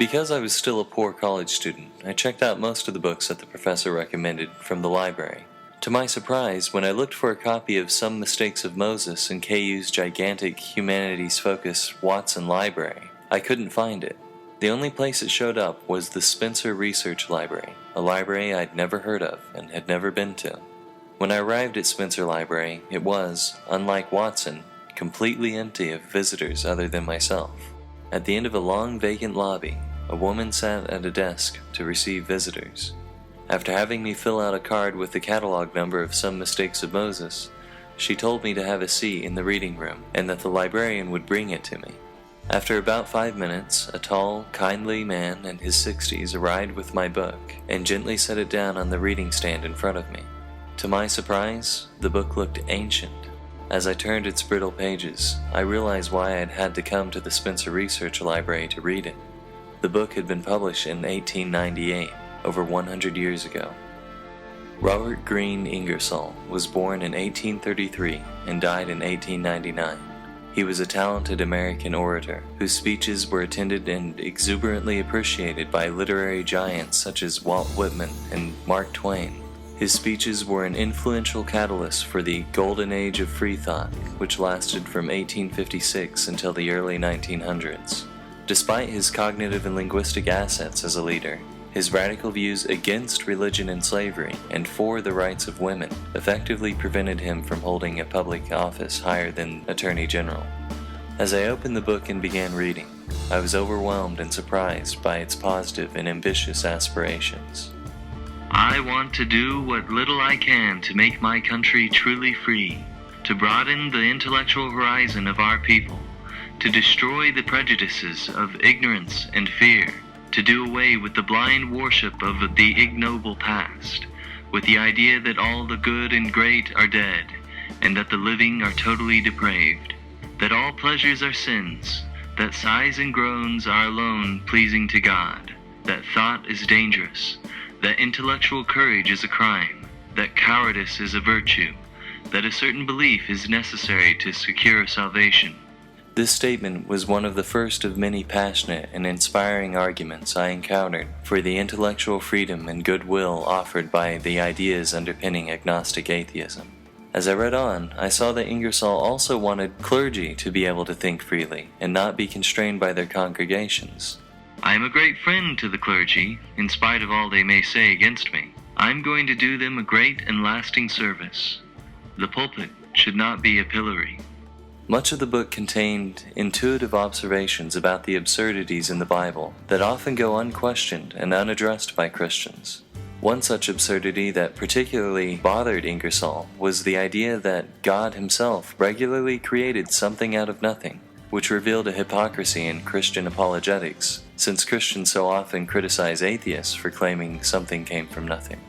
Because I was still a poor college student, I checked out most of the books that the professor recommended from the library. To my surprise, when I looked for a copy of Some Mistakes of Moses in KU's gigantic humanities-focused Watson library, I couldn't find it. The only place it showed up was the Spencer Research Library, a library I'd never heard of and had never been to. When I arrived at Spencer Library, it was, unlike Watson, completely empty of visitors other than myself. At the end of a long vacant lobby, a woman sat at a desk to receive visitors. After having me fill out a card with the catalog number of Some Mistakes of Moses, she told me to have a seat in the reading room and that the librarian would bring it to me. After about 5 minutes, a tall, kindly man in his 60s arrived with my book and gently set it down on the reading stand in front of me. To my surprise, the book looked ancient. As I turned its brittle pages, I realized why I had had to come to the Spencer Research Library to read it. The book had been published in 1898, over 100 years ago. Robert Greene Ingersoll was born in 1833 and died in 1899. He was a talented American orator whose speeches were attended and exuberantly appreciated by literary giants such as Walt Whitman and Mark Twain. His speeches were an influential catalyst for the Golden Age of Freethought, which lasted from 1856 until the early 1900s. Despite his cognitive and linguistic assets as a leader, his radical views against religion and slavery and for the rights of women effectively prevented him from holding a public office higher than Attorney General. As I opened the book and began reading, I was overwhelmed and surprised by its positive and ambitious aspirations. I want to do what little I can to make my country truly free, to broaden the intellectual horizon of our people, to destroy the prejudices of ignorance and fear, to do away with the blind worship of the ignoble past, with the idea that all the good and great are dead, and that the living are totally depraved, that all pleasures are sins, that sighs and groans are alone pleasing to God, that thought is dangerous, that intellectual courage is a crime, that cowardice is a virtue, that a certain belief is necessary to secure salvation. This statement was one of the first of many passionate and inspiring arguments I encountered for the intellectual freedom and goodwill offered by the ideas underpinning agnostic atheism. As I read on, I saw that Ingersoll also wanted clergy to be able to think freely and not be constrained by their congregations. I am a great friend to the clergy, in spite of all they may say against me. I am going to do them a great and lasting service. The pulpit should not be a pillory. Much of the book contained intuitive observations about the absurdities in the Bible that often go unquestioned and unaddressed by Christians. One such absurdity that particularly bothered Ingersoll was the idea that God himself regularly created something out of nothing, which revealed a hypocrisy in Christian apologetics, since Christians so often criticize atheists for claiming something came from nothing.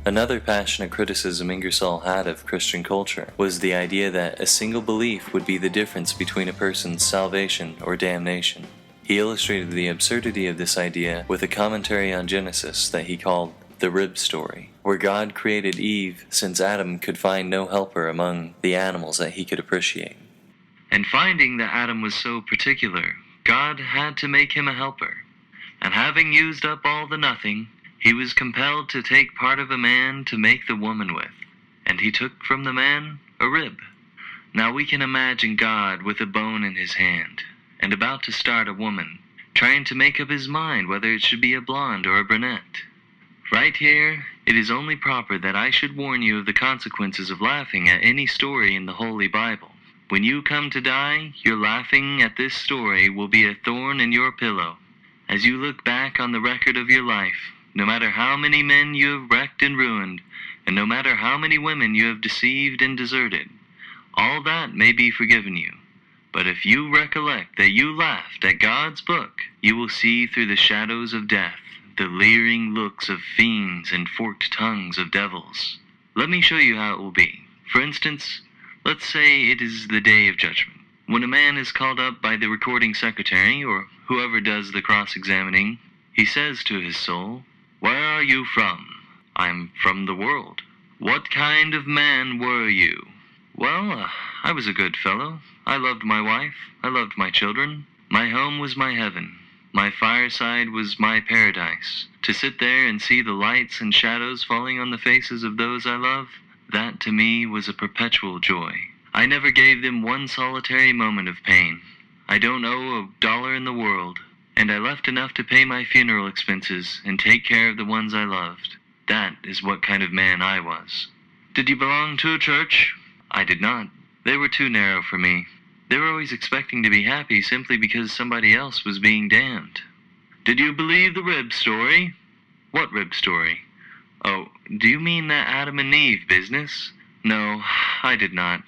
Another passionate criticism Ingersoll had of Christian culture was the idea that a single belief would be the difference between a person's salvation or damnation. He illustrated the absurdity of this idea with a commentary on Genesis that he called the rib story, where God created Eve since Adam could find no helper among the animals that he could appreciate. And finding that Adam was so particular, God had to make him a helper. And having used up all the nothing, he was compelled to take part of a man to make the woman with. And he took from the man a rib. Now we can imagine God with a bone in his hand, and about to start a woman, trying to make up his mind whether it should be a blonde or a brunette. Right here, it is only proper that I should warn you of the consequences of laughing at any story in the Holy Bible. When you come to die, your laughing at this story will be a thorn in your pillow. As you look back on the record of your life, no matter how many men you have wrecked and ruined, and no matter how many women you have deceived and deserted, all that may be forgiven you. But if you recollect that you laughed at God's book, you will see through the shadows of death the leering looks of fiends and forked tongues of devils. Let me show you how it will be. For instance, let's say it is the day of judgment. When a man is called up by the recording secretary, or whoever does the cross-examining, he says to his soul, "Where are you from?" "I'm from the world." "What kind of man were you?" "Well, I was a good fellow. I loved my wife. I loved my children. My home was my heaven. My fireside was my paradise. To sit there and see the lights and shadows falling on the faces of those I love, that to me was a perpetual joy. I never gave them one solitary moment of pain. I don't owe $1 in the world, and I left enough to pay my funeral expenses and take care of the ones I loved. That is what kind of man I was. Did you belong to a church? I did not. They were too narrow for me. They were always expecting to be happy simply because somebody else was being damned. Did you believe the rib story? What rib story? Oh, do you mean that Adam and Eve business? No, I did not.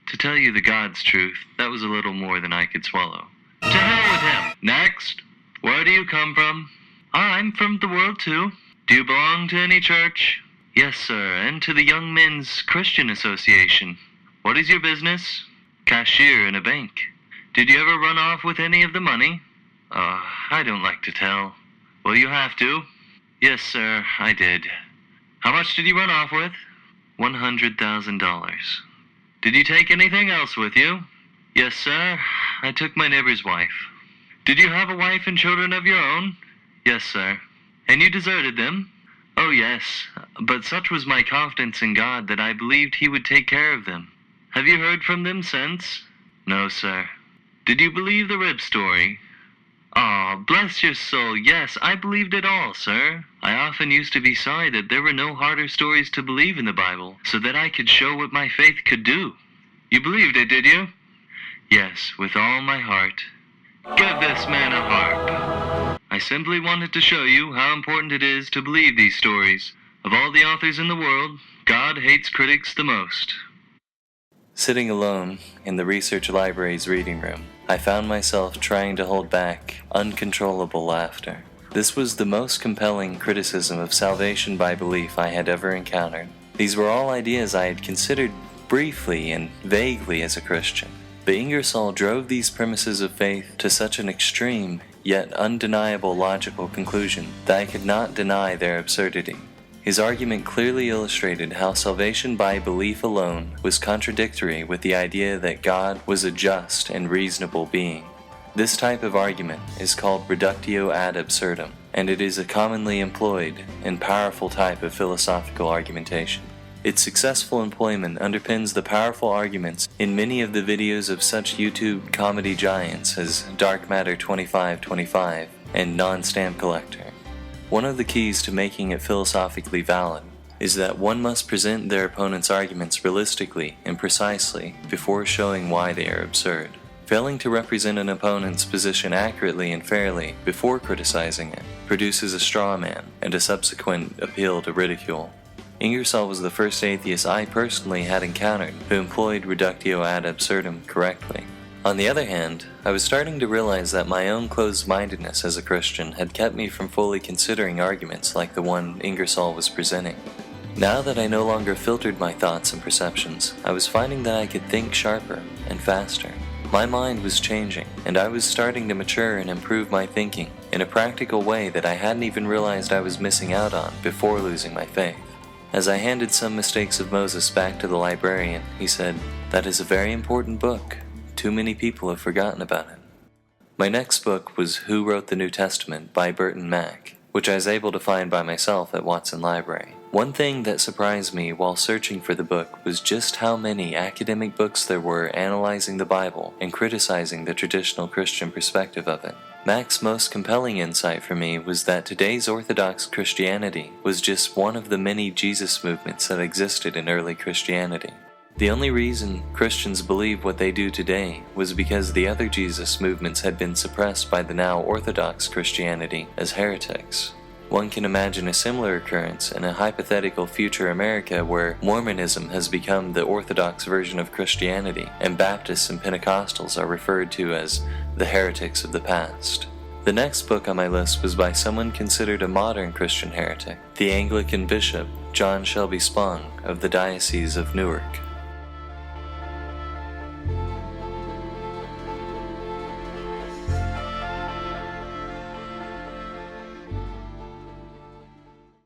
To tell you the God's truth, that was a little more than I could swallow. To hell with him! Next! Where do you come from? I'm from the world too. Do you belong to any church? Yes, sir, and to the Young Men's Christian Association. What is your business? Cashier in a bank. Did you ever run off with any of the money? I don't like to tell. Well, you have to. Yes, sir, I did. How much did you run off with? $100,000. Did you take anything else with you? Yes, sir, I took my neighbor's wife. Did you have a wife and children of your own? Yes, sir. And you deserted them? Oh, yes, but such was my confidence in God that I believed He would take care of them. Have you heard from them since? No, sir. Did you believe the rib story? Ah, bless your soul, yes, I believed it all, sir. I often used to be sorry that there were no harder stories to believe in the Bible, so that I could show what my faith could do. You believed it, did you? Yes, with all my heart. Give this man a harp. I simply wanted to show you how important it is to believe these stories. Of all the authors in the world, God hates critics the most. Sitting alone in the research library's reading room, I found myself trying to hold back uncontrollable laughter. This was the most compelling criticism of salvation by belief I had ever encountered. These were all ideas I had considered briefly and vaguely as a Christian. But Ingersoll drove these premises of faith to such an extreme, yet undeniable logical conclusion that I could not deny their absurdity. His argument clearly illustrated how salvation by belief alone was contradictory with the idea that God was a just and reasonable being. This type of argument is called reductio ad absurdum, and it is a commonly employed and powerful type of philosophical argumentation. Its successful employment underpins the powerful arguments in many of the videos of such YouTube comedy giants as Dark Matter 2525 and NonStampCollector. One of the keys to making it philosophically valid is that one must present their opponent's arguments realistically and precisely before showing why they are absurd. Failing to represent an opponent's position accurately and fairly before criticizing it produces a straw man and a subsequent appeal to ridicule. Ingersoll was the first atheist I personally had encountered who employed reductio ad absurdum correctly. On the other hand, I was starting to realize that my own closed-mindedness as a Christian had kept me from fully considering arguments like the one Ingersoll was presenting. Now that I no longer filtered my thoughts and perceptions, I was finding that I could think sharper and faster. My mind was changing, and I was starting to mature and improve my thinking in a practical way that I hadn't even realized I was missing out on before losing my faith. As I handed Some Mistakes of Moses back to the librarian, he said, "That is a very important book. Too many people have forgotten about it." My next book was Who Wrote the New Testament by Burton Mack, which I was able to find by myself at Watson Library. One thing that surprised me while searching for the book was just how many academic books there were analyzing the Bible and criticizing the traditional Christian perspective of it. Mack's most compelling insight for me was that today's Orthodox Christianity was just one of the many Jesus movements that existed in early Christianity. The only reason Christians believe what they do today was because the other Jesus movements had been suppressed by the now Orthodox Christianity as heretics. One can imagine a similar occurrence in a hypothetical future America where Mormonism has become the Orthodox version of Christianity and Baptists and Pentecostals are referred to as the heretics of the past. The next book on my list was by someone considered a modern Christian heretic, the Anglican bishop John Shelby Spong of the Diocese of Newark.